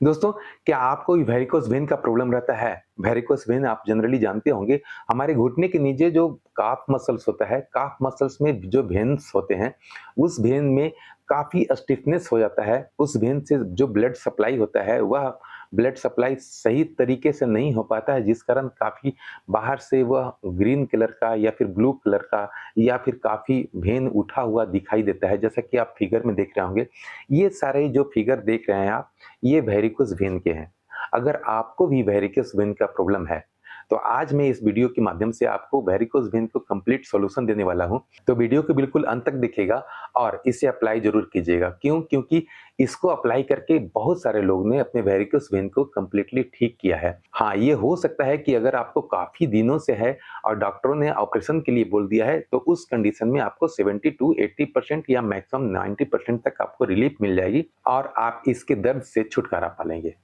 दोस्तों, क्या आपको भी वेरिकोज़ वेन का प्रॉब्लम रहता है? वेरिकोज़ वेन आप जनरली जानते होंगे, हमारे घुटने के नीचे जो काफ मसल्स होता है, काफ मसल्स में जो वेन्स होते हैं, उस वेन में काफ़ी स्टिफनेस हो जाता है। उस वेन से जो ब्लड सप्लाई होता है, वह ब्लड सप्लाई सही तरीके से नहीं हो पाता है, जिस कारण काफ़ी बाहर से वह ग्रीन कलर का या फिर ब्लू कलर का या फिर काफ़ी वेन उठा हुआ दिखाई देता है, जैसा कि आप फिगर में देख रहे होंगे। ये सारे जो फिगर देख रहे हैं आप, ये वेरिकोज़ वेन के हैं। अगर आपको भी वेरिकोज़ वेन का प्रॉब्लम है, तो आज मैं इस वीडियो के माध्यम से आपको वेरिकोज़ वेन को कंप्लीट सॉल्यूशन देने वाला हूँ। तो वीडियो को बिल्कुल अंत तक देखिएगा और इसे अप्लाई ज़रूर कीजिएगा। क्यों? क्योंकि इसको अप्लाई करके बहुत सारे लोग ने अपने वेरिकोज़ वेन को कंप्लीटली ठीक किया है। हाँ, ये हो सकता है कि अगर आपको काफ़ी दिनों से है और डॉक्टरों ने ऑपरेशन के लिए बोल दिया है, तो उस कंडीशन में आपको 70 टू 80% या मैक्सिमम 90% तक आपको रिलीफ मिल जाएगी और आप इसके दर्द से छुटकारा पा लेंगे।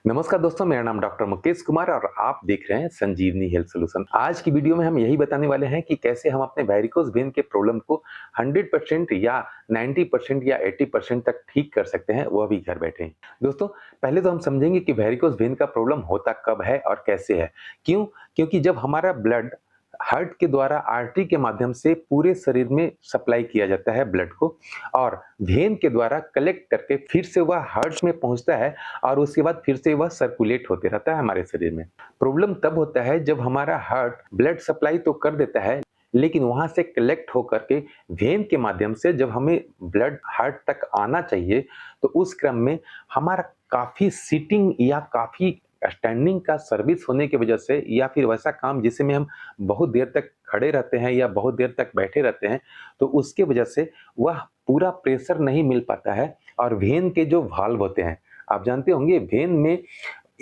नमस्कार दोस्तों, मेरा नाम डॉक्टर मुकेश कुमार और आप देख रहे हैं संजीवनी हेल्थ सॉल्यूशन। आज की वीडियो में हम यही बताने वाले हैं कि कैसे हम अपने वेरिकोज़ वेन के प्रॉब्लम को 100% या 90% या 80% तक ठीक कर सकते हैं, वह भी घर बैठे। दोस्तों, पहले तो हम समझेंगे कि वेरिकोज़ वेन का प्रॉब्लम होता कब है और कैसे है। क्यों? क्योंकि जब हमारा ब्लड हार्ट के द्वारा आर्टरी के माध्यम से पूरे शरीर में सप्लाई किया जाता है ब्लड को और वेन के द्वारा कलेक्ट करके फिर से वह हार्ट में पहुंचता है और उसके बाद फिर से वह सर्कुलेट होते रहता है हमारे शरीर में। प्रॉब्लम तब होता है जब हमारा हार्ट ब्लड सप्लाई तो कर देता है, लेकिन वहां से कलेक्ट होकर के वेन के माध्यम से जब हमें ब्लड हार्ट तक आना चाहिए, तो उस क्रम में हमारा काफी सीटिंग या काफी स्टैंडिंग का सर्विस होने की वजह से या फिर वैसा काम जिसे में हम बहुत देर तक खड़े रहते हैं या बहुत देर तक बैठे रहते हैं, तो उसके वजह से वह पूरा प्रेशर नहीं मिल पाता है और वेन के जो वाल्व होते हैं, आप जानते होंगे वेन में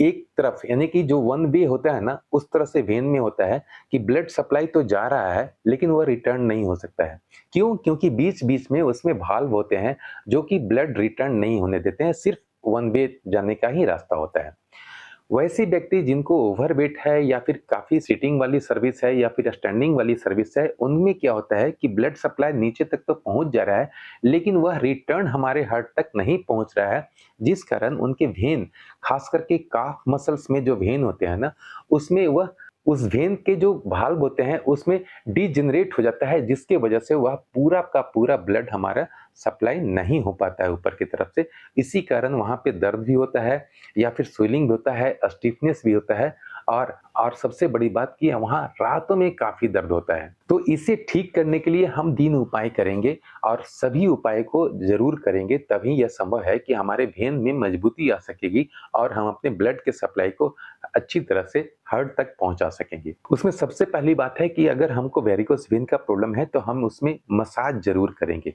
एक तरफ यानी कि जो वन वे होता है ना, उस तरह से वेन में होता है कि ब्लड सप्लाई तो जा रहा है लेकिन वह रिटर्न नहीं हो सकता है। क्यों? क्योंकि बीच-बीच में उसमें वाल्व होते हैं जो कि ब्लड रिटर्न नहीं होने देते हैं, सिर्फ वन वे जाने का ही रास्ता होता है। वैसे व्यक्ति जिनको ओवरवेट है या फिर काफ़ी सीटिंग वाली सर्विस है या फिर स्टैंडिंग वाली सर्विस है, उनमें क्या होता है कि ब्लड सप्लाई नीचे तक तो पहुंच जा रहा है, लेकिन वह रिटर्न हमारे हार्ट तक नहीं पहुंच रहा है, जिस कारण उनके वेन, खास करके काफ मसल्स में जो वेन होते हैं ना, उसमें वह उस वेन के जो वाल्व होते हैं उसमें डीजेनरेट हो जाता है, जिसके वजह से वह पूरा का पूरा ब्लड हमारा सप्लाई नहीं हो पाता है ऊपर की तरफ से। इसी कारण वहाँ पे दर्द भी होता है या फिर स्वेलिंग भी होता है, स्टिफनेस भी होता है और सबसे बड़ी बात कि वहाँ रातों में काफ़ी दर्द होता है। तो इसे ठीक करने के लिए हम 3 उपाय करेंगे और सभी उपाय को ज़रूर करेंगे, तभी यह संभव है कि हमारे वेन में मजबूती आ सकेगी और हम अपने ब्लड के सप्लाई को अच्छी तरह से हार्ट तक पहुँचा सकेंगे। उसमें सबसे पहली बात है कि अगर हमको वेरिकोज़ वेन का प्रॉब्लम है, तो हम उसमें मसाज ज़रूर करेंगे।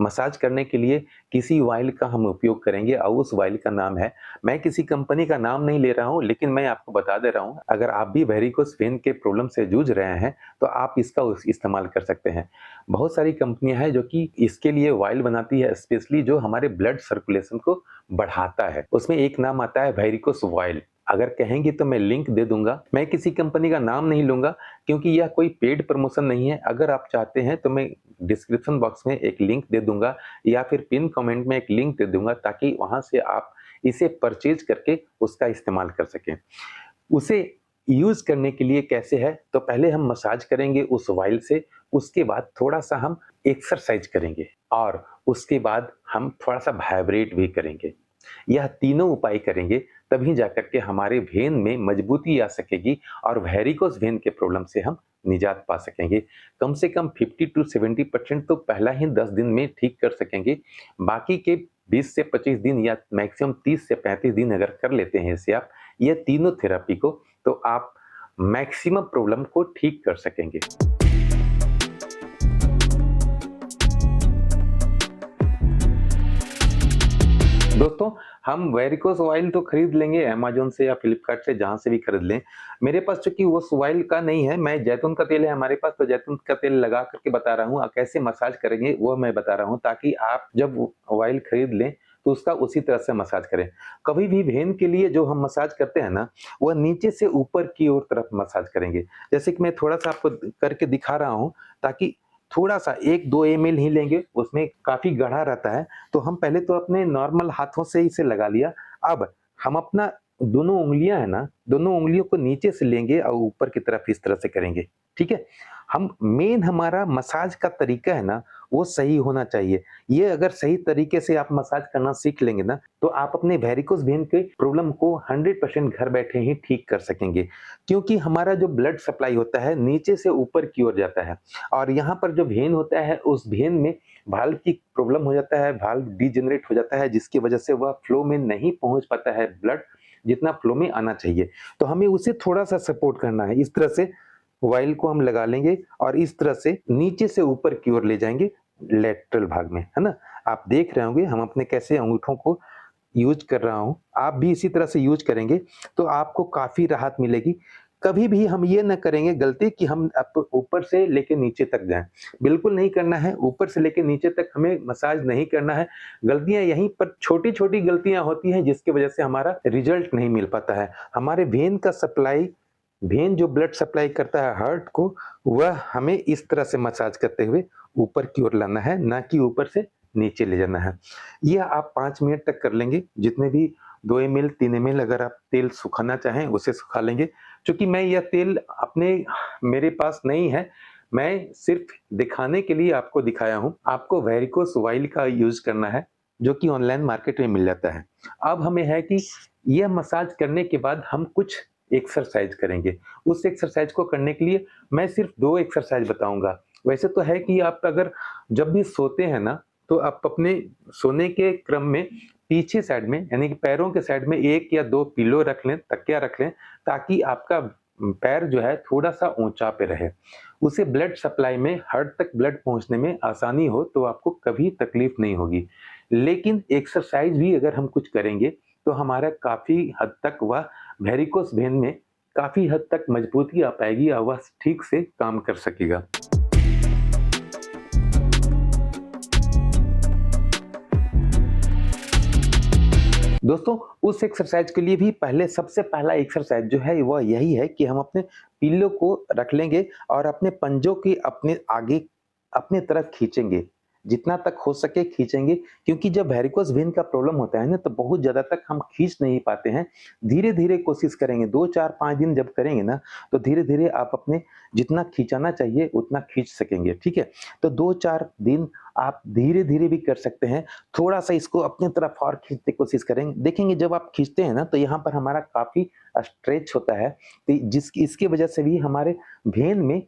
मसाज करने के लिए किसी ऑयल का हम उपयोग करेंगे और उस ऑयल का नाम है, मैं किसी कंपनी का नाम नहीं ले रहा हूँ, लेकिन मैं आपको बता दे रहा हूँ, अगर आप भी वेरिकोज़ वेन के प्रॉब्लम से जूझ रहे हैं, तो आप इसका इस्तेमाल कर सकते हैं। बहुत सारी कंपनियां हैं जो कि इसके लिए ऑयल बनाती है स्पेशली, जो हमारे ब्लड सर्कुलेशन को बढ़ाता है। उसमें एक नाम आता है वेरिकोज़ ऑयल। अगर कहेंगे तो मैं लिंक दे दूंगा। मैं किसी कंपनी का नाम नहीं लूंगा क्योंकि यह कोई पेड प्रमोशन नहीं है। अगर आप चाहते हैं तो मैं डिस्क्रिप्शन बॉक्स में एक लिंक दे दूंगा या फिर पिन कमेंट में एक लिंक दे दूंगा, ताकि वहां से आप इसे परचेज करके उसका इस्तेमाल कर सकें। उसे यूज करने के लिए कैसे है, तो पहले हम मसाज करेंगे उस ऑयल से, उसके बाद थोड़ा सा हम एक्सरसाइज करेंगे और उसके बाद हम थोड़ा सा वाइब्रेट भी करेंगे। यह तीनों उपाय करेंगे, तभी जाकर के हमारे वेन में मजबूती आ सकेगी और वेरिकोज वेन के प्रॉब्लम से हम निजात पा सकेंगे। कम से कम 50 टू 70% तो पहला ही 10 दिन में ठीक कर सकेंगे। बाकी के 20 से 25 दिन या मैक्सिमम 30 से 35 दिन अगर कर लेते हैं इसे आप, ये तीनों थेरेपी को, तो आप मैक्सिमम प्रॉब्लम को ठीक कर सकेंगे। दोस्तों, हम वेरिकोस ऑयल तो खरीद लेंगे अमेज़न से या फ्लिपकार्ट से, जहाँ से भी खरीद लें। मेरे पास चूँकि उस ऑयल का नहीं है, मैं जैतून का तेल है हमारे पास, तो जैतून का तेल लगा कर के बता रहा हूँ। कैसे मसाज करेंगे वो मैं बता रहा हूँ, ताकि आप जब ऑयल खरीद लें तो उसका उसी तरह से मसाज करें। कभी भी वेन के लिए जो हम मसाज करते हैं ना, वह नीचे से ऊपर की ओर तरफ मसाज करेंगे। जैसे कि मैं थोड़ा-सा आपको करके दिखा रहा हूँ, ताकि थोड़ा-सा 1-2 एमएल ही लेंगे, उसमें काफ़ी गाढ़ा रहता है। तो हम पहले तो अपने नॉर्मल हाथों से इसे लगा लिया अब हम अपना दोनों उँगलियाँ है ना, दोनों उँगलियों को नीचे से लेंगे और ऊपर की तरफ इस तरह से करेंगे, ठीक है? हम मेन हमारा मसाज का तरीका है ना, वो सही होना चाहिए। ये अगर सही तरीके से आप मसाज करना सीख लेंगे ना, तो आप अपने वेरिकोज़ वेन के प्रॉब्लम को 100% घर बैठे ही ठीक कर सकेंगे। क्योंकि हमारा जो ब्लड सप्लाई होता है, नीचे से ऊपर की ओर जाता है और यहाँ पर जो वेन होता है, उस वेन में वाल्व की प्रॉब्लम हो जाता है, वाल्व डिजेनरेट हो जाता है, जिसकी वजह से वह फ्लो में नहीं पहुँच पाता है ब्लड, जितना फ्लो में आना चाहिए। तो हमें उसे थोड़ा-सा सपोर्ट करना है। इस तरह से वाइल को हम लगा लेंगे और इस तरह से नीचे से ऊपर की ओर ले जाएँगे लेटरल भाग में, है ना? आप देख रहे होंगे हम अपने कैसे अंगूठों को यूज़ कर रहा हूँ। आप भी इसी तरह से यूज़ करेंगे तो आपको काफ़ी राहत मिलेगी। कभी भी हम ये ना करेंगे गलती कि हम ऊपर से लेके नीचे तक जाएँ। बिल्कुल नहीं करना है, ऊपर से लेके नीचे तक हमें मसाज नहीं करना है। गलतियाँ यहीं पर छोटी-छोटी गलतियाँ होती हैं जिसकी वजह से हमारा रिज़ल्ट नहीं मिल पाता है। हमारे वेन जो ब्लड सप्लाई करता है हार्ट को, वह हमें इस तरह से मसाज करते हुए ऊपर की ओर लाना है, ना कि ऊपर से नीचे ले जाना है। यह आप 5 मिनट तक कर लेंगे, जितने भी 2 एमएल 3 एमएल अगर आप तेल सुखाना चाहें, उसे सुखा लेंगे। चूँकि मैं यह तेल मेरे पास नहीं है, मैं सिर्फ़ दिखाने के लिए आपको दिखाया हूँ। आपको वेरिकोस ऑयल का यूज़ करना है, जो कि ऑनलाइन मार्केट में मिल जाता है। अब हमें है कि यह मसाज करने के बाद हम कुछ एक्सरसाइज़ करेंगे। उस एक्सरसाइज़ को करने के लिए मैं सिर्फ़ 2 एक्सरसाइज़ बताऊँगा। वैसे तो है कि आप अगर जब भी सोते हैं ना, तो आप अपने सोने के क्रम में पीछे साइड में यानी कि पैरों के साइड में 1 या 2 पिलो रख लें, तकिया रख लें, ताकि आपका पैर जो है थोड़ा-सा ऊँचा पे रहे। उसे ब्लड सप्लाई में हार्ट तक ब्लड पहुँचने में आसानी हो, तो आपको कभी तकलीफ़ नहीं होगी। लेकिन एक्सरसाइज़ भी अगर हम कुछ करेंगे, तो हमारा काफ़ी हद तक वह वेरिकोस वेन में काफ़ी हद तक मजबूती आ पाएगी और वह ठीक से काम कर सकेगा। दोस्तों, उस एक्सरसाइज़ के लिए भी पहले सबसे पहला एक्सरसाइज़ जो है वह यही है कि हम अपने पिल्लों को रख लेंगे और अपने पंजों की अपने आगे अपने तरफ खींचेंगे। जितना तक हो सके खींचेंगे क्योंकि जब वेरिकोज़ वेन का प्रॉब्लम होता है ना तो बहुत ज़्यादा तक हम खींच नहीं पाते हैं। धीरे-धीरे कोशिश करेंगे 2, 4, 5 दिन जब करेंगे ना तो धीरे-धीरे आप अपने जितना खींचाना चाहिए उतना खींच सकेंगे, ठीक है? तो 2-4 दिन आप धीरे-धीरे भी कर सकते हैं। थोड़ा-सा इसको अपनी तरफ और खींचने की कोशिश करेंगे। देखेंगे जब आप खींचते हैं ना तो यहाँ पर हमारा काफ़ी स्ट्रेच होता है। तो इसकी वजह से भी हमारे वेन में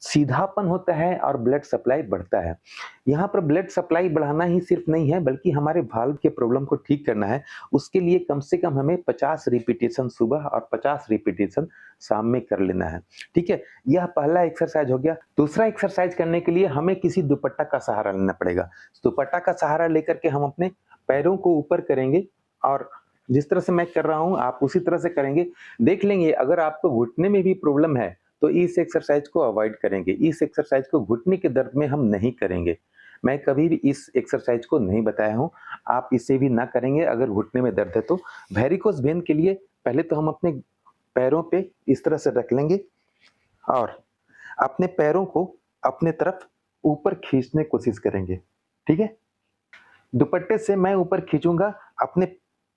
सीधापन होता है और ब्लड सप्लाई बढ़ता है। यहाँ पर ब्लड सप्लाई बढ़ाना ही सिर्फ नहीं है बल्कि हमारे वाल्व के प्रॉब्लम को ठीक करना है। उसके लिए कम से कम हमें 50 रिपिटेशन सुबह और 50 रिपिटेशन शाम में कर लेना है। ठीक है? यह पहला एक्सरसाइज़ हो गया। दूसरा एक्सरसाइज़ करने के लिए हमें किसी दुपट्टा का सहारा लेना पड़ेगा। दुपट्टा का सहारा लेकर के हम अपने पैरों को ऊपर करेंगे और जिस तरह से मैं कर रहा हूँ आप उसी तरह से करेंगे। देख लेंगे अगर आपको घुटने में भी प्रॉब्लम है तो इस एक्सरसाइज को अवॉइड करेंगे। इस एक्सरसाइज को घुटने के दर्द में हम नहीं करेंगे। मैं कभी भी इस एक्सरसाइज को नहीं बताया हूँ, आप इसे भी ना करेंगे अगर घुटने में दर्द है तो। वेरिकोज़ वेन के लिए पहले तो हम अपने पैरों पे इस तरह से रख लेंगे और अपने पैरों को अपने तरफ ऊपर खींचने की कोशिश करेंगे, ठीक है? दुपट्टे से मैं ऊपर खींचूँगा, अपने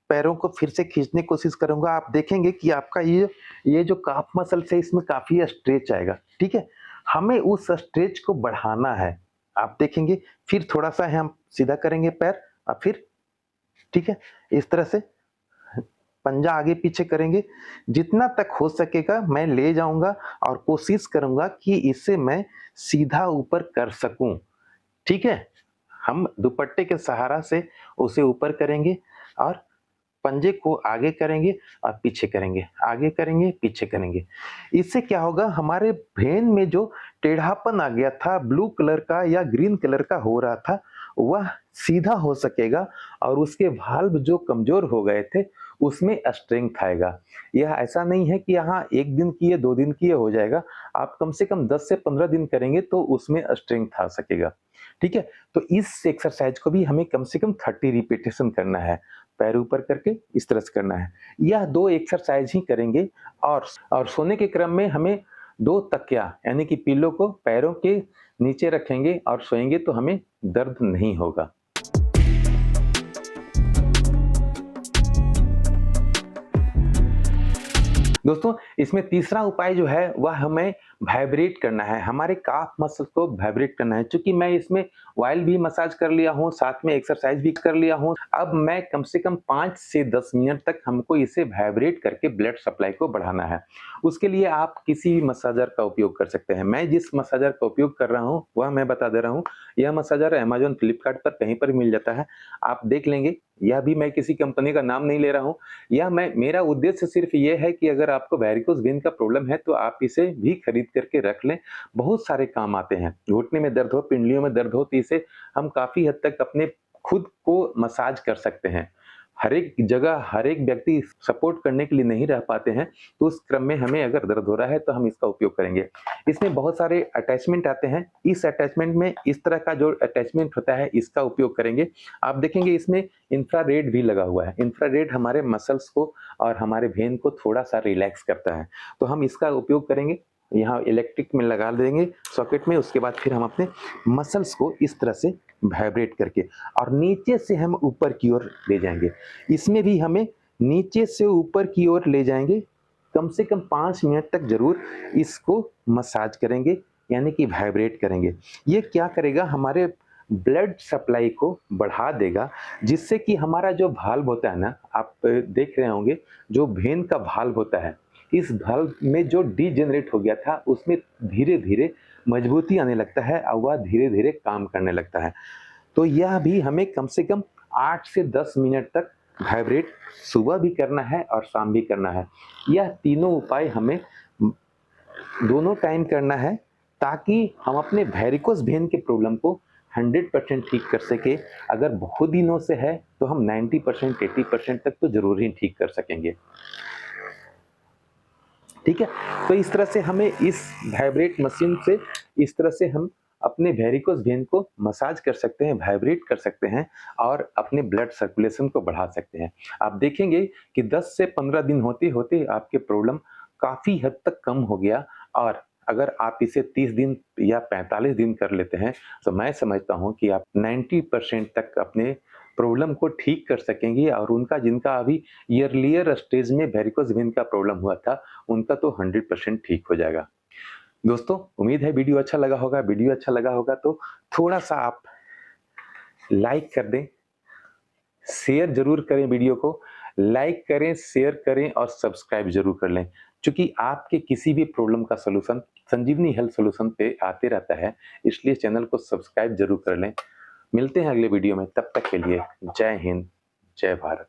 पैरों को फिर से खींचने की कोशिश करूँगा, आप देखेंगे कि आपका ये जो काफ मसल्स है इसमें काफ़ी स्ट्रेच आएगा, ठीक है? हमें उस स्ट्रेच को बढ़ाना है, आप देखेंगे फिर थोड़ा-सा हम सीधा करेंगे पैर और फिर ठीक है? इस तरह से पंजा आगे-पीछे करेंगे, जितना तक हो सकेगा मैं ले जाऊँगा और कोशिश करूँगा कि इसे मैं सीधा ऊपर कर सकूँ, ठीक है? हम दुपट्टे के सहारा से उसे ऊपर करेंगे और पंजे को आगे करेंगे और पीछे करेंगे, आगे करेंगे, पीछे करेंगे। इससे क्या होगा हमारे वेन में जो टेढ़ापन आ गया था, ब्लू कलर का या ग्रीन कलर का हो रहा था, वह सीधा हो सकेगा और उसके वाल्व जो कमज़ोर हो गए थे, उसमें स्ट्रेंथ आएगा। यह ऐसा नहीं है कि यहाँ 1 दिन किए, 2 दिन किए हो जाएगा। आप कम से कम 10 से 15 दिन करेंगे तो उसमें स्ट्रेंथ आ सकेगा। ठीक है? तो इस एक्सरसाइज़ को भी हमें कम से कम 30 रिपिटेशन करना है। पैर ऊपर करके इस तरह से करना है। यह 2 एक्सरसाइज़ ही करेंगे और सोने के क्रम में हमें 2 तकिया यानी कि पिलो को पैरों के नीचे रखेंगे और सोएँगे तो हमें दर्द नहीं होगा। दोस्तों, इसमें तीसरा उपाय जो है वह हमें वाइब्रेट करना है, हमारे काफ मसल्स को वाइब्रेट करना है। चूँकि मैं इसमें ऑयल भी मसाज कर लिया हूँ, साथ में एक्सरसाइज़ भी कर लिया हूँ। अब मैं कम से कम 5 से 10 मिनट तक हमको इसे वाइब्रेट करके ब्लड सप्लाई को बढ़ाना है। उसके लिए आप किसी भी मसाजर का उपयोग कर सकते हैं। मैं जिस मसाजर का उपयोग कर रहा हूँ, वह मैं बता दे रहा हूँ। यह मसाजर अमेज़न, फ्लिपकार्ट पर कहीं पर भी मिल जाता है। आप देख लेंगे, यह भी मैं किसी कंपनी का नाम नहीं ले रहा हूँ। या मैं मेरा उद्देश्य सिर्फ ये है कि अगर आपको वैरिकोज़ वेन का प्रॉब्लम है, तो आप इसे भी खरीद करके रख लें, बहुत सारे काम आते हैं। घुटने में दर्द हो, पिंडलियों में दर्द हो, तो इसे हम काफ़ी हद तक अपने खुद को मसाज कर सकते हैं। हर एक जगह, हर एक व्यक्ति सपोर्ट करने के लिए नहीं रह पाते हैं, तो उस क्रम में हमें अगर दर्द हो रहा है, तो हम इसका उपयोग करेंगे। इसमें बहुत सारे अटैचमेंट आते हैं, इस अटैचमेंट में इस तरह का जो अटैचमेंट होता है, इसका उपयोग करेंगे। आप देखेंगे इसमें इंफ्रारेड भी लगा हुआ है। इंफ्रारेड हमारे मसल्स को और हमारे वेन को थोड़ा-सा रिलैक्स करता है, तो हम इसका उपयोग करेंगे। यहाँ इलेक्ट्रिक में लगा देंगे सॉकेट में, उसके बाद फिर हम अपने मसल्स को इस तरह से वाइब्रेट करके और नीचे से हम ऊपर की ओर ले जाएँगे। इसमें भी हमें नीचे से ऊपर की ओर ले जाएँगे, कम से कम 5 मिनट तक ज़रूर इसको मसाज करेंगे, यानी कि वाइब्रेट करेंगे। ये क्या करेगा, हमारे ब्लड सप्लाई को बढ़ा देगा, जिससे कि हमारा जो वाल्व होता है ना, आप देख रहे होंगे, जो वेन का वाल्व होता है, इस वाल्व में जो डीजेनरेट हो गया था, उसमें धीरे-धीरे मजबूती आने लगता है और वह धीरे-धीरे काम करने लगता है। तो यह भी हमें कम से कम 8 से 10 मिनट तक वाइब्रेट सुबह भी करना है और शाम भी करना है। यह तीनों उपाय हमें दोनों टाइम करना है, ताकि हम अपने वेरिकोज़ वेन के प्रॉब्लम को 100% ठीक कर सकें। अगर बहुत दिनों से है, तो हम 90% 80% तक तो ज़रूर ही ठीक कर सकेंगे। ठीक है? तो इस तरह से हमें इस वाइब्रेट मशीन से इस तरह से हम अपने वेरिकोज़ वेन को मसाज कर सकते हैं, वाइब्रेट कर सकते हैं और अपने ब्लड सर्कुलेशन को बढ़ा सकते हैं। आप देखेंगे कि 10 से 15 दिन होते-होते आपके प्रॉब्लम काफ़ी हद तक कम हो गया और अगर आप इसे 30 दिन या 45 दिन कर लेते हैं, तो मैं समझता हूँ कि आप 90% तक अपने प्रॉब्लम को ठीक कर सकेंगे और उनका जिनका अभी अर्लियर स्टेज में वेरिकोज़ वेन का प्रॉब्लम हुआ था, उनका तो 100% ठीक हो जाएगा। दोस्तों, उम्मीद है वीडियो अच्छा लगा होगा। वीडियो अच्छा लगा होगा तो थोड़ा-सा आप लाइक कर दें, शेयर ज़रूर करें वीडियो को। लाइक करें, शेयर करें और सब्सक्राइब ज़रूर कर लें। चूँकि आपके किसी भी प्रॉब्लम का सॉल्यूशन संजीवनी हेल्थ सॉल्यूशन पे आते रहता है, इसलिए चैनल को सब्सक्राइब ज़रूर कर लें। मिलते हैं अगले वीडियो में, तब तक के लिए जय हिंद, जय भारत।